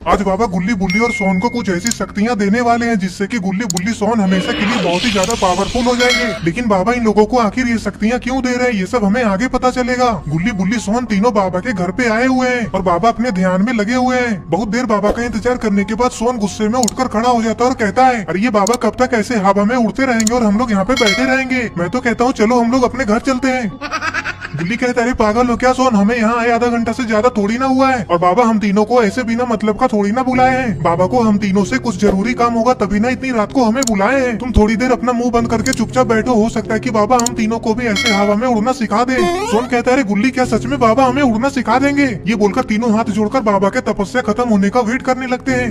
आज बाबा गुल्ली बुल्ली और सोन को कुछ ऐसी शक्तियाँ देने वाले हैं जिससे कि गुल्ली बुल्ली सोन हमेशा के लिए बहुत ही ज्यादा पावरफुल हो जाएंगे। लेकिन बाबा इन लोगों को आखिर ये शक्तियाँ क्यों दे रहे हैं ये सब हमें आगे पता चलेगा। गुल्ली बुल्ली सोन तीनों बाबा के घर पे आए हुए हैं और बाबा अपने ध्यान में लगे हुए हैं। बहुत देर बाबा का इंतजार करने के बाद सोन गुस्से में उठकर खड़ा हो जाता है और कहता है, अरे ये बाबा कब तक ऐसे हवा में उड़ते रहेंगे और हम लोग यहाँ पे बैठे रहेंगे। मैं तो कहता हूँ चलो हम लोग अपने घर चलते हैं। गुल्ली कहता है, अरे पागल हो क्या सोन, हमें यहाँ आए आधा घंटा से ज्यादा थोड़ी ना हुआ है और बाबा हम तीनों को ऐसे बिना मतलब का थोड़ी ना बुलाए हैं। बाबा को हम तीनों से कुछ जरूरी काम होगा तभी ना इतनी रात को हमें बुलाए हैं। तुम थोड़ी देर अपना मुंह बंद करके चुपचाप बैठो, हो सकता है कि बाबा हम तीनों को भी ऐसे हवा में उड़ना सिखा दे। सोन कहता है, अरे गुल्ली क्या सच में बाबा हमें उड़ना सिखा देंगे? ये बोलकर तीनों हाथ जोड़कर बाबा के तपस्या खत्म होने का वेट करने लगते हैं।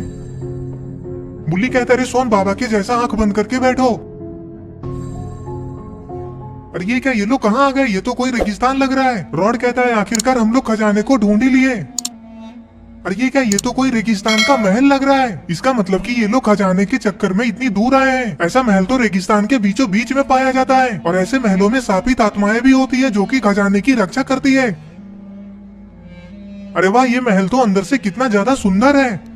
गुल्ली कहता है, अरे सोन बाबा के जैसा आंख बंद करके बैठो। अरे ये क्या, ये लोग कहाँ आ गए? ये तो कोई रेगिस्तान लग रहा है। रॉड कहता है, आखिरकार हम लोग खजाने को ढूंढ ही लिए। अरे ये क्या, ये तो कोई रेगिस्तान का महल लग रहा है। इसका मतलब कि ये लोग खजाने के चक्कर में इतनी दूर आए हैं। ऐसा महल तो रेगिस्तान के बीचों बीच में पाया जाता है और ऐसे महलों में शापित आत्माएं भी होती है जो कि खजाने की रक्षा करती है। अरे वाह, ये महल तो अंदर से कितना ज्यादा सुंदर है।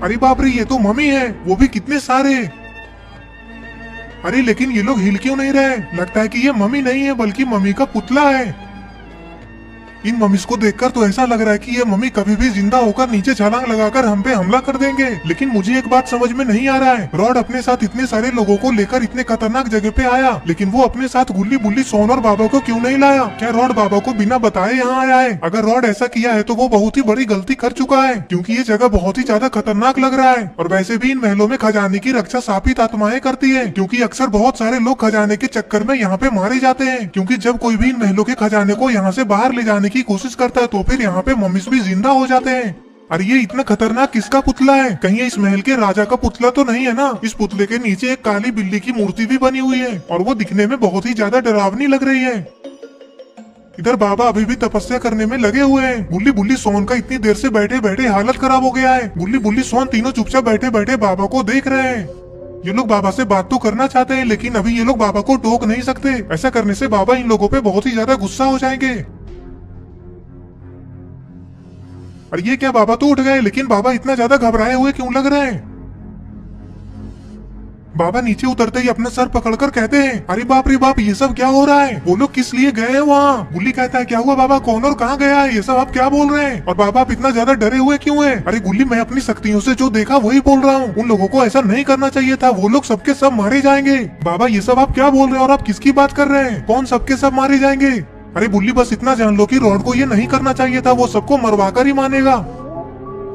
अरे बाप रे, ये तो मम्मी है, वो भी कितने सारे। अरे लेकिन ये लोग हिल क्यों नहीं रहे? लगता है कि ये मम्मी नहीं है बल्कि मम्मी का पुतला है। इन मम्मीज को देखकर तो ऐसा लग रहा है कि ये मम्मी कभी भी जिंदा होकर नीचे छलांग लगाकर हम पे हमला कर देंगे। लेकिन मुझे एक बात समझ में नहीं आ रहा है, रॉड अपने साथ इतने सारे लोगों को लेकर इतने खतरनाक जगह पे आया, लेकिन वो अपने साथ गुल्ली बुल्ली सोन और बाबा को क्यों नहीं लाया? क्या रॉड बाबा को बिना बताए यहाँ आया है? अगर रॉड ऐसा किया है तो वो बहुत ही बड़ी गलती कर चुका है, क्योंकि ये जगह बहुत ही ज्यादा खतरनाक लग रहा है। और वैसे भी इन महलों में खजाने की रक्षा शापित आत्माएं करती है, क्योंकि अक्सर बहुत सारे लोग खजाने के चक्कर में यहाँ पे मारे जाते हैं। क्योंकि जब कोई भी इन महलों के खजाने को यहाँ से बाहर ले जाने की कोशिश करता है तो फिर यहाँ पे मम्मीज भी जिंदा हो जाते हैं। अरे ये इतना खतरनाक किसका पुतला है? कहीं ये इस महल के राजा का पुतला तो नहीं है ना? इस पुतले के नीचे एक काली बिल्ली की मूर्ति भी बनी हुई है और वो दिखने में बहुत ही ज्यादा डरावनी लग रही है। इधर बाबा अभी भी तपस्या करने में लगे हुए हैं। गुल्ली बुल्ली सोन का इतनी देर से बैठे बैठे हालत खराब हो गया है। गुल्ली बुल्ली सोन तीनों चुपचाप बैठे बैठे बाबा को देख रहे हैं। ये लोग बाबा से बात तो करना चाहते हैं लेकिन अभी ये लोग बाबा को टोक नहीं सकते। ऐसा करने से बाबा इन लोगों पे बहुत ही ज्यादा गुस्सा हो जाएंगे। और ये क्या, बाबा तो उठ गए लेकिन बाबा इतना ज्यादा घबराए हुए क्यों लग रहे हैं? बाबा नीचे उतरते ही अपना सर पकड़कर कहते हैं, अरे बाप रे बाप, ये सब क्या हो रहा है? वो लोग किस लिए गए हैं वहाँ? गुल्ली कहता है, क्या हुआ बाबा, कौन और कहाँ गया है? ये सब आप क्या बोल रहे हैं? और बाबा आप इतना ज्यादा डरे हुए क्यों हैं? अरे गुल्ली, मैं अपनी शक्तियों से जो देखा वही बोल रहा हूँ। उन लोगों को ऐसा नहीं करना चाहिए था, वो लोग सबके सब मारे जाएंगे। बाबा ये सब आप क्या बोल रहे हैं और आप किसकी बात कर रहे हैं? कौन सबके सब मारे जाएंगे? अरे बुल्ली, बस इतना जान लो कि रॉड को ये नहीं करना चाहिए था, वो सबको मरवाकर ही मानेगा।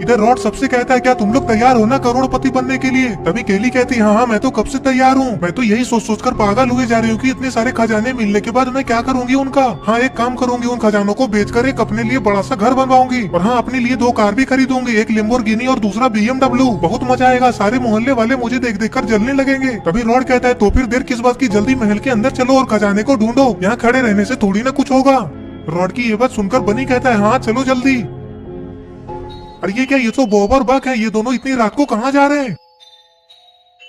इधर रॉड सबसे कहता है, क्या तुम लोग तैयार हो ना करोड़पति बनने के लिए? तभी केली कहती है, हाँ मैं तो कब से तैयार हूँ। मैं तो यही सोच सोच कर पागल हुए जा रही हूँ कि इतने सारे खजाने मिलने के बाद मैं क्या करूंगी उनका। हाँ एक काम करूंगी, उन खजानों को बेचकर एक अपने लिए बड़ा सा घर बनवाऊंगी और हाँ अपने लिए 2 कार भी खरीदूंगी, एक लैम्बोर्गिनी और दूसरा BMW। बहुत मजा आएगा, सारे मोहल्ले वाले मुझे देख देख कर जलने लगेंगे। तभी रॉड कहता है, तो फिर देर किस बात की, जल्दी महल के अंदर चलो और खजाने को ढूंढो, यहाँ खड़े रहने से थोड़ी ना कुछ होगा। रॉड की ये बात सुनकर बनी कहता है, हाँ चलो जल्दी। अरे ये क्या, ये तो बॉब और बक है, ये दोनों इतनी रात को कहाँ जा रहे हैं?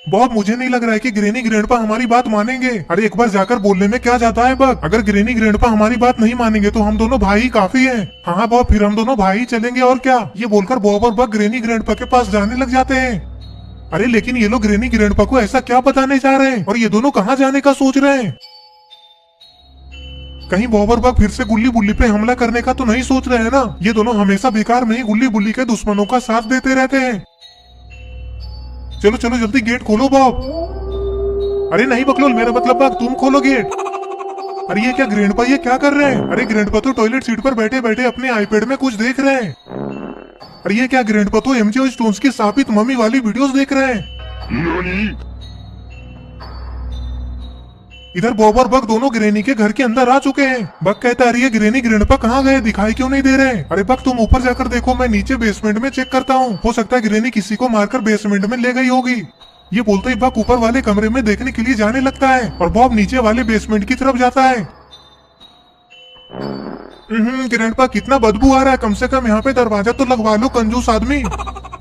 बॉब, मुझे नहीं लग रहा है कि ग्रेनी ग्रैंडपा हमारी बात मानेंगे। अरे एक बार जाकर बोलने में क्या जाता है बक, अगर ग्रेनी ग्रैंडपा हमारी बात नहीं मानेंगे तो हम दोनों भाई काफी हैं। हाँ बॉब, फिर हम दोनों भाई चलेंगे और क्या। ये बोलकर बॉब और बक ग्रेनी ग्रैंडपा के पास जाने लग जाते हैं। अरे लेकिन ये लोग ग्रेनी ग्रैंडपा को ऐसा क्या बताने जा रहे हैं और ये दोनों कहाँ जाने का सोच रहे हैं? कहीं बॉब और बक फिर से गुल्ली बुल्ली पे हमला करने का तो नहीं सोच रहे हैं ना? ये दोनों हमेशा बेकार में ही गुल्ली बुल्ली के दुश्मनों का साथ देते रहते हैं। चलो चलो जल्दी गेट खोलो बॉब। अरे नहीं बकलोल, मेरा मतलब बक, तुम खोलो गेट। अरे ये क्या ग्रैंडपा, ये क्या कर रहे हैं? अरे ग्रैंडपा तो टॉयलेट सीट पर बैठे बैठे अपने आईपैड में कुछ देख रहे हैं। अरे ये क्या, ग्रैंडपा तो एमजे स्टोन्स की शापित मम्मी वाली वीडियोस देख रहे हैं। इधर बॉब और बक दोनों ग्रेनी के घर के अंदर आ चुके हैं। बक कहता है, अरे ये ग्रेनी ग्रैंडपा कहाँ गए, दिखाई क्यों नहीं दे रहे? अरे बक तुम ऊपर जाकर देखो, मैं नीचे बेसमेंट में चेक करता हूँ, हो सकता है ग्रेनी किसी को मारकर बेसमेंट में ले गई होगी। ये बोलते ही बक ऊपर वाले कमरे में देखने के लिए जाने लगता है और बॉब नीचे वाले बेसमेंट की तरफ जाता है। ग्रैंडपा, कितना बदबू आ रहा है, कम से कम यहाँ पे दरवाजा तो लगवा लो कंजूस आदमी।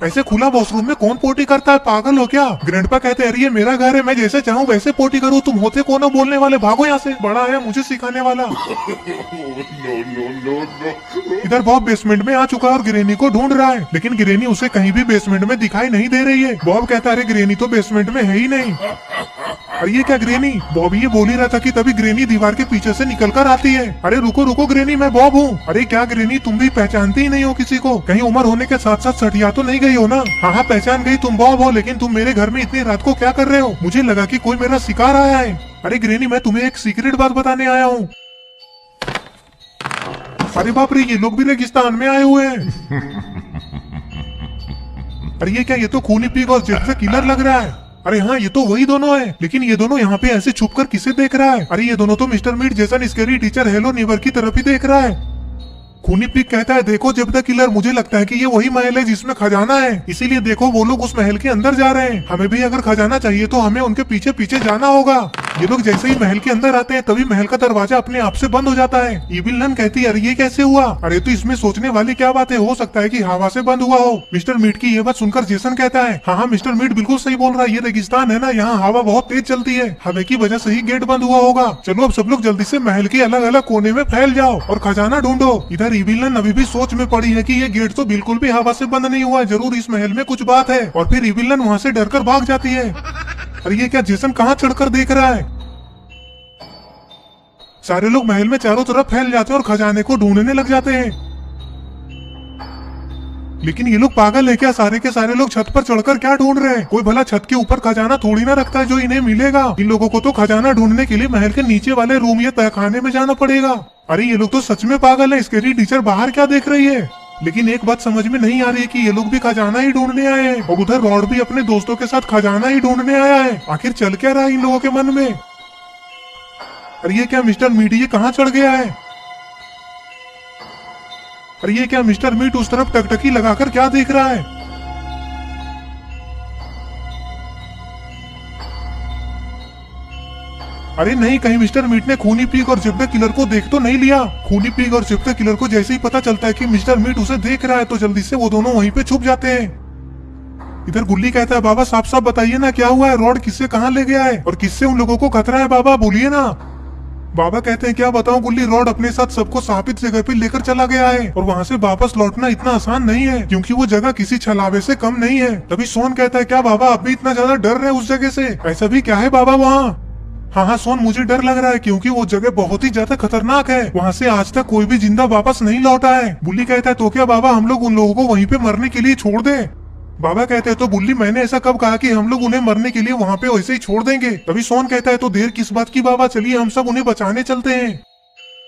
ऐसे खुला वॉशरूम में कौन पोटी करता है, पागल हो क्या? ग्रैंडपा कहते हैं अरे ये मेरा घर है, मैं जैसे चाहूँ वैसे पोटी करूँ, तुम होते कौन हो बोलने वाले, भागो यहाँ से, बड़ा आया मुझे सिखाने वाला। इधर बॉब बेसमेंट में आ चुका है और ग्रेनी को ढूंढ रहा है, लेकिन ग्रेनी उसे कहीं भी बेसमेंट में दिखाई नहीं दे रही है। बॉब कहता है अरे ग्रेनी तो बेसमेंट में है ही नहीं। अरे ये क्या ग्रेनी? बॉब ये बोल ही रहा था कि तभी ग्रेनी दीवार के पीछे से निकल कर आती है। अरे रुको रुको ग्रेनी, मैं बॉब हूँ। अरे क्या ग्रेनी तुम भी पहचानती ही नहीं हो किसी को? कहीं उम्र होने के साथ साथ सठिया तो नहीं गई हो ना? हाँ पहचान गई, तुम बॉब हो, लेकिन तुम मेरे घर में इतनी रात को क्या कर रहे हो? मुझे लगा कि कोई मेरा शिकार आया है। अरे ग्रेनी मैं तुम्हें एक सीक्रेट बात बताने आया हूँ। अरे बाप रे, ये लोग भी रेगिस्तान में आए हुए हैं। अरे ये क्या, ये तो खूनी पिग और जेट से किलर लग रहा है। अरे हाँ ये तो वही दोनों है, लेकिन ये दोनों यहाँ पे ऐसे छुपकर किसे देख रहा है? अरे ये दोनों तो मिस्टर मीट जैसा स्कैरी टीचर हेलो नेवर की तरफ ही देख रहा है। खूनी पिग कहता है देखो जेब द किलर, मुझे लगता है कि ये वही महल है जिसमें खजाना है, इसीलिए देखो वो लोग उस महल के अंदर जा रहे हैं। हमें भी अगर खजाना चाहिए तो हमें उनके पीछे पीछे जाना होगा। ये लोग जैसे ही महल के अंदर आते हैं तभी महल का दरवाजा अपने आप से बंद हो जाता है। इविल नन कहती है अरे ये कैसे हुआ? अरे तो इसमें सोचने वाली क्या बात है, हो सकता है कि हवा से बंद हुआ हो। मिस्टर मीट की ये बात सुनकर जेसन कहता है हाँ मिस्टर मीट बिल्कुल सही बोल रहा है, ये रेगिस्तान है ना, यहाँ हवा बहुत तेज चलती है, हवा की वजह से ही गेट बंद हुआ होगा। चलो अब सब लोग जल्दी से महल के अलग अलग कोने में फैल जाओ और खजाना ढूंढो। इधर इविल नन अभी भी सोच में पड़ी है कि ये गेट तो बिल्कुल भी हवा से बंद नहीं हुआ है, जरूर इस महल में कुछ बात है। और फिर इविल नन वहाँ से डरकर भाग जाती है। अरे ये क्या, जेसन कहाँ चढ़कर देख रहा है? सारे लोग महल में चारों तरफ फैल जाते हैं और खजाने को ढूंढने लग जाते हैं। लेकिन ये लोग पागल है क्या? सारे के सारे लोग छत पर चढ़कर क्या ढूंढ रहे हैं? कोई भला छत के ऊपर खजाना थोड़ी ना रखता है जो इन्हें मिलेगा। इन लोगों को तो खजाना ढूंढने के लिए महल के नीचे वाले रूम या तहखाने में जाना पड़ेगा। अरे ये लोग तो सच में पागल है, स्कैरी टीचर बाहर क्या देख रही है? लेकिन एक बात समझ में नहीं आ रही है कि ये लोग भी खजाना ही ढूंढने आए हैं और उधर रॉड भी अपने दोस्तों के साथ खजाना ही ढूंढने आया है। आखिर चल क्या रहा है इन लोगों के मन में? अरे ये क्या मिस्टर मीट ये कहाँ चढ़ गया है? अरे ये क्या मिस्टर मीट उस तरफ टकटकी लगाकर क्या देख रहा है? अरे नहीं, कहीं मिस्टर मीट ने खूनी पिग और जिप द किलर को देख तो नहीं लिया? खूनी पिग और जिप द किलर को जैसे ही पता चलता है कि मिस्टर मीट उसे देख रहा है तो जल्दी से वो दोनों वहीं पे छुप जाते हैं। इधर गुल्ली कहता है बाबा साफ साफ बताइए ना क्या हुआ है, रॉड किससे कहाँ ले गया है और किससे उन लोगों को खतरा है, बाबा बोलिए ना। बाबा कहते हैं क्या बताऊं गुल्ली, रॉड अपने साथ सबको स्थापित जगह पे लेकर चला गया है और वहाँ से वापस लौटना इतना आसान नहीं है क्योंकि वो जगह किसी छलावे से कम नहीं है। तभी सोन कहता है क्या बाबा आप भी इतना ज्यादा डर रहे उस जगह से? ऐसा भी क्या है बाबा वहाँ? हाँ सोन मुझे डर लग रहा है क्योंकि वो जगह बहुत ही ज्यादा खतरनाक है, वहाँ से आज तक कोई भी जिंदा वापस नहीं लौटा है। बुल्ली कहता है तो क्या बाबा हम लोग उन लोगों को वहीं पे मरने के लिए छोड़ दे? बाबा कहते हैं तो बुल्ली मैंने ऐसा कब कहा कि हम लोग उन्हें मरने के लिए वहाँ पे वैसे ही छोड़ देंगे? तभी सोन कहता है तो देर किस बात की बाबा, चलिए हम सब उन्हें बचाने चलते हैं।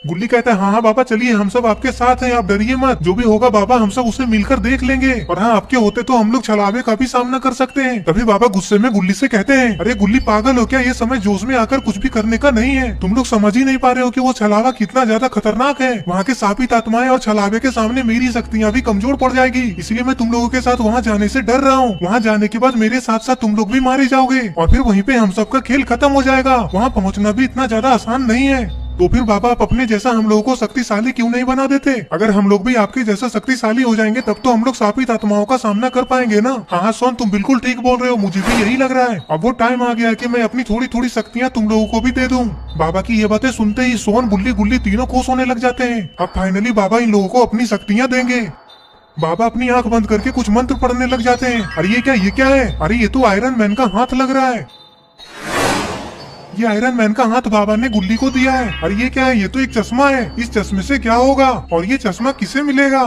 गुल्ली कहता है हाँ बाबा चलिए हम सब आपके साथ हैं, आप डरिए मत, जो भी होगा बाबा हम सब उसे मिलकर देख लेंगे और हाँ आपके होते तो हम लोग छलावे का भी सामना कर सकते हैं। तभी बाबा गुस्से में गुल्ली से कहते हैं अरे गुल्ली पागल हो क्या, ये समय जोश में आकर कुछ भी करने का नहीं है, तुम लोग समझ ही नहीं पा रहे हो कि वो छलावा कितना ज्यादा खतरनाक है। वहाँ के शापित आत्माएं और छलावे के सामने मेरी शक्तियाँ भी कमजोर पड़ जाएगी, इसलिए मैं तुम लोगों के साथ वहाँ जाने से डर रहा हूँ। वहाँ जाने के बाद मेरे साथ साथ तुम लोग भी मारे जाओगे और फिर वहीं पे हम सबका खेल खत्म हो जाएगा। वहाँ पहुँचना भी इतना ज्यादा आसान नहीं है। तो फिर बाबा आप अपने जैसा हम लोगों को शक्तिशाली क्यों नहीं बना देते? अगर हम लोग भी आपके जैसा शक्तिशाली हो जाएंगे तब तो हम लोग शापित आत्माओं का सामना कर पाएंगे ना। हाँ सोन तुम बिल्कुल ठीक बोल रहे हो, मुझे भी यही लग रहा है। अब वो टाइम आ गया है कि मैं अपनी थोड़ी थोड़ी शक्तियाँ तुम लोगों को भी दे दूं। बाबा की ये बातें सुनते ही सोन बुल्ली गुल्ली तीनों खुश होने लग जाते हैं। अब फाइनली बाबा इन लोगों को अपनी शक्तियाँ देंगे। बाबा अपनी आंख बंद करके कुछ मंत्र पढ़ने लग जाते हैं। अरे ये क्या है? अरे ये तो आयरन मैन का हाथ लग रहा है। ये आयरन मैन का हाथ बाबा ने गुल्ली को दिया है। और ये क्या है? ये तो एक चश्मा है, इस चश्मे से क्या होगा और ये चश्मा किसे मिलेगा?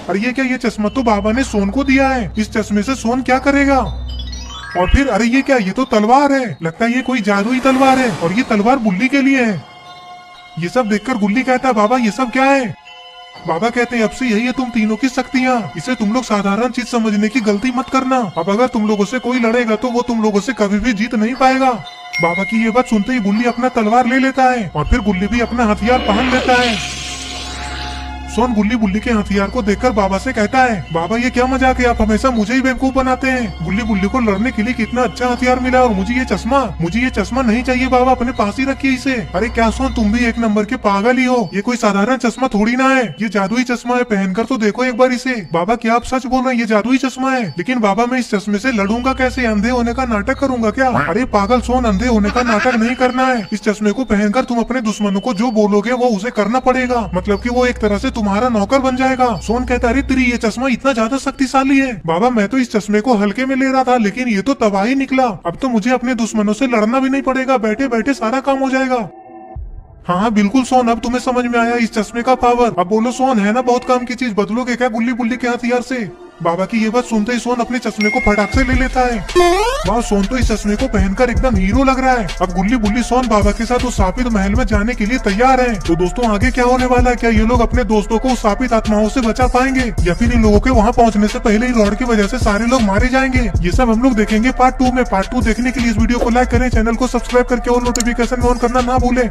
और ये क्या, ये चश्मा तो बाबा ने सोन को दिया है, इस चश्मे से सोन क्या करेगा? और फिर अरे ये क्या, ये तो तलवार है, लगता है ये कोई जादुई तलवार है और ये तलवार बुल्ली के लिए है। ये सब देखकर गुल्ली कहता है बाबा ये सब क्या है? बाबा कहते हैं अब से यही है तुम तीनों की शक्तियाँ, इसे तुम लोग साधारण चीज समझने की गलती मत करना। अब अगर तुम लोगों से कोई लड़ेगा तो वो तुम लोगों से कभी भी जीत नहीं पाएगा। बाबा की ये बात सुनते ही गुल्ली अपना तलवार ले लेता है और फिर गुल्ली भी अपना हथियार पहन लेता है। सोन गुल्ली बुल्ली के हथियार को देखकर बाबा से कहता है, बाबा ये क्या मजाक है, आप हमेशा मुझे ही बेवकूफ बनाते हैं। गुल्ली बुल्ली को लड़ने के लिए कितना अच्छा हथियार मिला और मुझे ये चश्मा नहीं चाहिए बाबा, अपने पास ही रखिए इसे। अरे क्या सोन तुम भी एक नंबर के पागल ही हो, ये कोई साधारण चश्मा थोड़ी ना है, ये जादुई चश्मा है, पहनकर तो देखो एक बार इसे। बाबा क्या आप सच बोल रहे हैं, ये जादुई चश्मा है? लेकिन बाबा मैं इस चश्मे से लड़ूंगा कैसे, अंधे होने का नाटक करूंगा क्या? अरे पागल सोन, अंधे होने का नाटक नहीं करना है, इस चश्मे को पहनकर तुम अपने दुश्मनों को जो बोलोगे वो उसे करना पड़ेगा, मतलब कि वो एक तरह से तुम्हारा नौकर बन जाएगा। सोन कहता है, अरे तेरी ये चश्मा इतना ज्यादा शक्तिशाली है? बाबा मैं तो इस चश्मे को हल्के में ले रहा था, लेकिन ये तो तबाही निकला, अब तो मुझे अपने दुश्मनों से लड़ना भी नहीं पड़ेगा, बैठे बैठे सारा काम हो जाएगा। हाँ बिल्कुल सोन, अब तुम्हें समझ में आया इस चश्मे का पावर। अब बोलो सोन, है ना बहुत काम की चीज, बदलोगे क्या गुल्ली बुल्ली के हथियार से? बाबा की ये बात सुनते ही सोन अपने चश्मे को फटाक से ले लेता है। वाह, सोन तो इस चश्मे को पहनकर एकदम हीरो लग रहा है। अब गुल्ली बुल्ली सोन बाबा के साथ उस शापित महल में जाने के लिए तैयार हैं। तो दोस्तों आगे क्या होने वाला है, क्या ये लोग अपने दोस्तों को उस शापित आत्माओं से बचा पाएंगे, या फिर इन लोगों के वहाँ पहुँचने से पहले ही रॉड की वजह से सारे लोग मारे जाएंगे? ये सब हम लोग देखेंगे पार्ट 2 में। पार्ट 2 देखने के लिए इस वीडियो को लाइक करें, चैनल को सब्सक्राइब करके और नोटिफिकेशन ऑन करना ना भूलें।